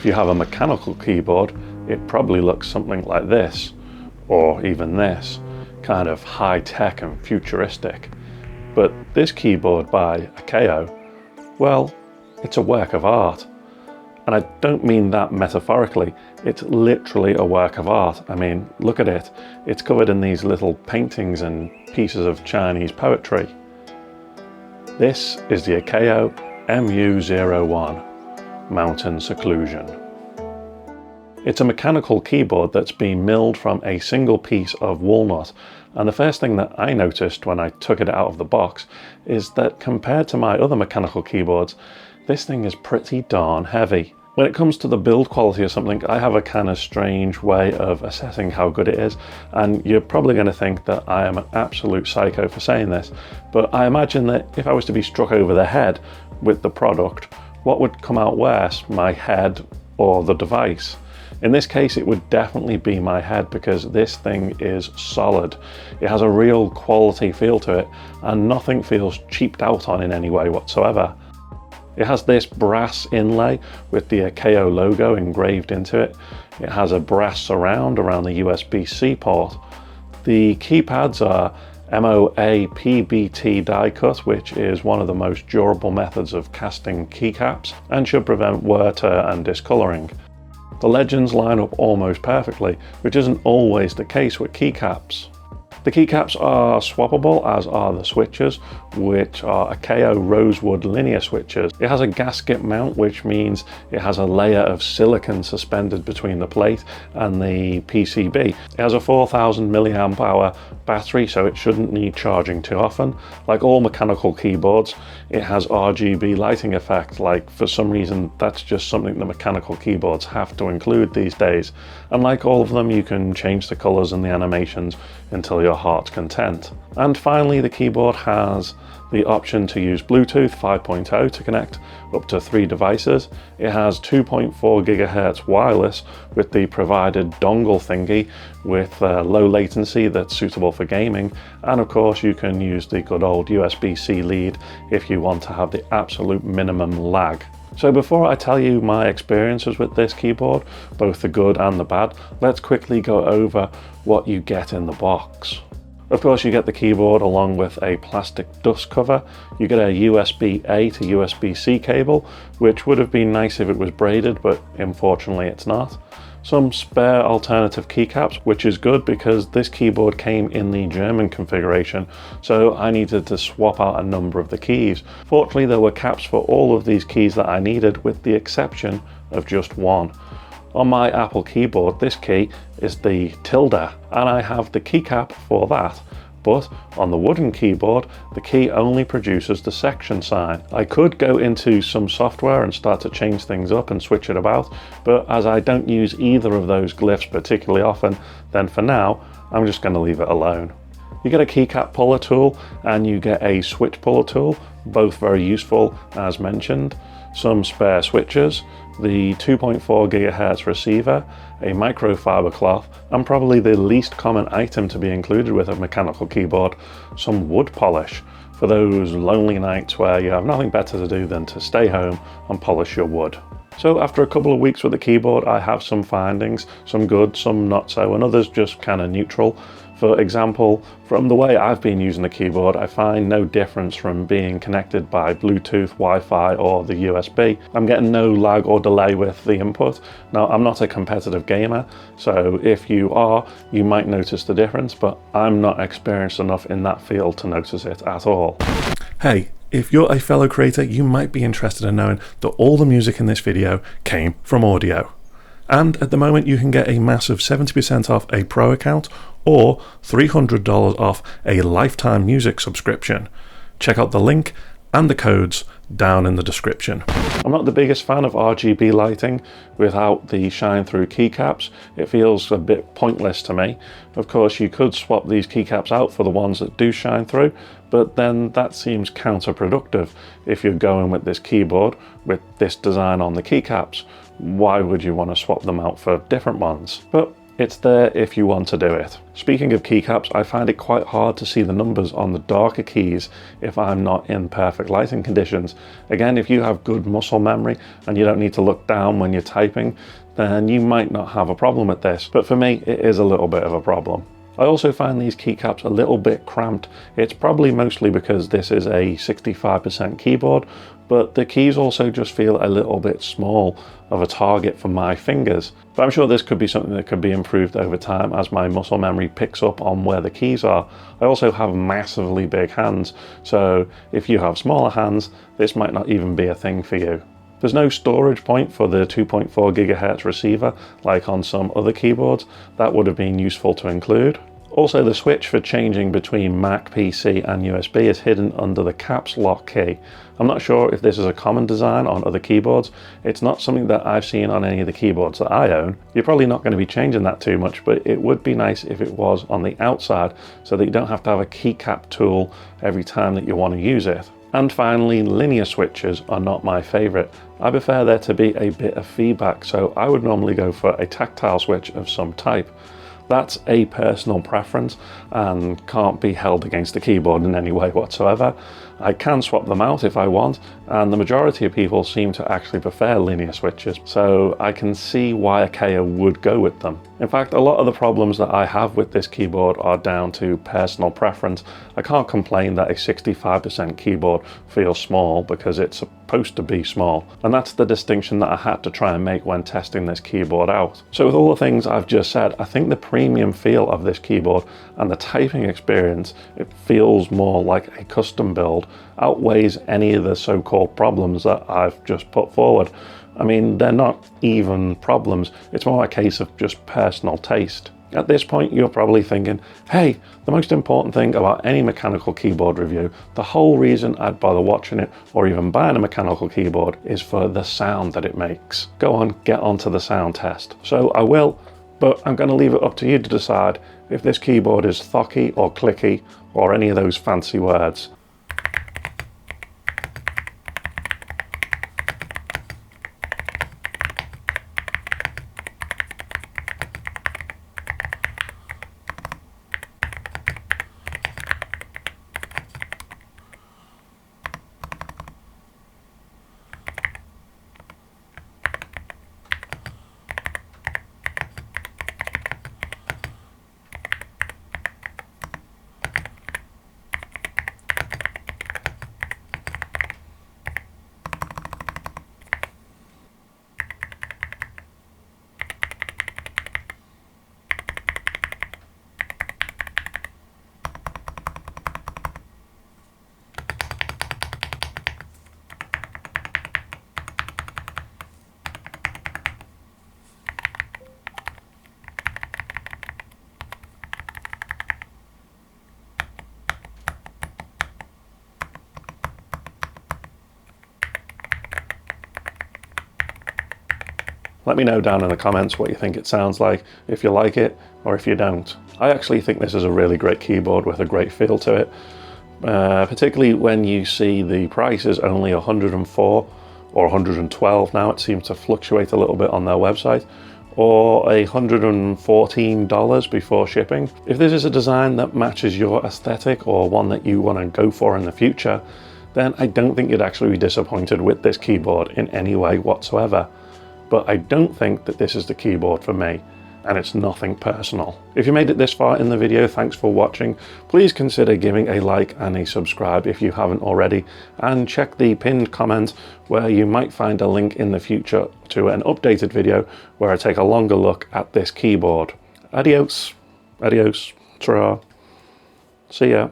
you have a mechanical keyboard, it probably looks something like this, or even this, kind of high-tech and futuristic. But this keyboard by Akko, well, it's a work of art. And I don't mean that metaphorically, it's literally a work of art. I mean, look at it. It's covered in these little paintings and pieces of Chinese poetry. This is the Akko MU01 Mountain Seclusion. It's a mechanical keyboard that's been milled from a single piece of walnut, and the first thing that I noticed when I took it out of the box is that compared to my other mechanical keyboards, this thing is pretty darn heavy. When it comes to the build quality of something, I have a kind of strange way of assessing how good it is, and you're probably going to think that I am an absolute psycho for saying this, but I imagine that if I was to be struck over the head with the product, what would come out worse, my head or the device? In this case, it would definitely be my head, because this thing is solid. It has a real quality feel to it, and nothing feels cheaped out on in any way whatsoever. It has this brass inlay with the Akko logo engraved into it. It has a brass surround around the USB-C port. The keypads are MOA PBT die cut, which is one of the most durable methods of casting keycaps and should prevent wear, tear and discoloring. The legends line up almost perfectly, which isn't always the case with keycaps. The keycaps are swappable, as are the switches, which are Akko rosewood linear switches. It has a gasket mount, which means it has a layer of silicon suspended between the plate and the PCB. It has a 4000 milliamp hour battery, so it shouldn't need charging too often. Like all mechanical keyboards, it has RGB lighting effect. Like, for some reason, that's just something the mechanical keyboards have to include these days. And like all of them, you can change the colors and the animations until your heart's content. And finally, the keyboard has the option to use Bluetooth 5.0 to connect up to 3 devices. It has 2.4 GHz wireless with the provided dongle thingy with low latency that's suitable for gaming, and of course you can use the good old USB-C lead if you want to have the absolute minimum lag. So before I tell you my experiences with this keyboard, both the good and the bad, let's quickly go over what you get in the box. Of course, you get the keyboard along with a plastic dust cover. You get a USB-A to USB-C cable, which would have been nice if it was braided, but unfortunately it's not. Some spare alternative keycaps, which is good because this keyboard came in the German configuration, so I needed to swap out a number of the keys. Fortunately, there were caps for all of these keys that I needed, with the exception of just one. On my Apple keyboard, this key is the tilde, and I have the keycap for that. But on the wooden keyboard, the key only produces the section sign. I could go into some software and start to change things up and switch it about, but as I don't use either of those glyphs particularly often, then for now, I'm just going to leave it alone. You get a keycap puller tool and you get a switch puller tool, both very useful as mentioned. Some spare switches, the 2.4 GHz receiver, a microfiber cloth, and probably the least common item to be included with a mechanical keyboard, some wood polish for those lonely nights where you have nothing better to do than to stay home and polish your wood. So after a couple of weeks with the keyboard, I have some findings, some good, some not so, and others just kind of neutral. For example, from the way I've been using the keyboard, I find no difference from being connected by Bluetooth, Wi-Fi or the USB. I'm getting no lag or delay with the input. Now, I'm not a competitive gamer, so if you are, you might notice the difference, but I'm not experienced enough in that field to notice it at all. Hey, if you're a fellow creator, you might be interested in knowing that all the music in this video came from audio. And at the moment you can get a massive 70% off a pro account or $300 off a lifetime music subscription. Check out the link and the codes down in the description. I'm not the biggest fan of RGB lighting without the shine through keycaps. It feels a bit pointless to me. Of course, you could swap these keycaps out for the ones that do shine through, but then that seems counterproductive if you're going with this keyboard with this design on the keycaps. Why would you want to swap them out for different ones? But It's there if you want to do it. Speaking of keycaps, I find it quite hard to see the numbers on the darker keys if I'm not in perfect lighting conditions. Again, if you have good muscle memory and you don't need to look down when you're typing, then you might not have a problem with this. But for me, it is a little bit of a problem. I also find these keycaps a little bit cramped. It's probably mostly because this is a 65% keyboard, but the keys also just feel a little bit small of a target for my fingers. But I'm sure this could be something that could be improved over time as my muscle memory picks up on where the keys are. I also have massively big hands, so if you have smaller hands, this might not even be a thing for you. There's no storage point for the 2.4 GHz receiver like on some other keyboards. That would have been useful to include. Also, the switch for changing between Mac, PC and USB is hidden under the caps lock key. I'm not sure if this is a common design on other keyboards. It's not something that I've seen on any of the keyboards that I own. You're probably not going to be changing that too much, but it would be nice if it was on the outside so that you don't have to have a keycap tool every time that you want to use it. And finally, linear switches are not my favorite. I prefer there to be a bit of feedback, so I would normally go for a tactile switch of some type. That's a personal preference and can't be held against the keyboard in any way whatsoever. I can swap them out if I want, and the majority of people seem to actually prefer linear switches, so I can see why a KO would go with them. In fact, a lot of the problems that I have with this keyboard are down to personal preference. I can't complain that a 65% keyboard feels small because it's supposed to be small, and that's the distinction that I had to try and make when testing this keyboard out. So with all the things I've just said, I think the premium feel of this keyboard and the typing experience, it feels more like a custom build, outweighs any of the so-called problems that I've just put forward. I mean, they're not even problems, it's more a case of just personal taste. At this point, you're probably thinking, hey, the most important thing about any mechanical keyboard review, the whole reason I'd bother watching it or even buying a mechanical keyboard is for the sound that it makes. Go on, get onto the sound test. So I will, but I'm going to leave it up to you to decide if this keyboard is thocky or clicky or any of those fancy words. Let me know down in the comments what you think it sounds like, if you like it or if you don't. I actually think this is a really great keyboard with a great feel to it, particularly when you see the price is only 104 or 112 now. It seems to fluctuate a little bit on their website, or $114 before shipping. If this is a design that matches your aesthetic or one that you want to go for in the future, then I don't think you'd actually be disappointed with this keyboard in any way whatsoever. But I don't think that this is the keyboard for me, and it's nothing personal. If you made it this far in the video, thanks for watching. Please consider giving a like and a subscribe if you haven't already, and check the pinned comment where you might find a link in the future to an updated video where I take a longer look at this keyboard. Adios, ta-ra, see ya.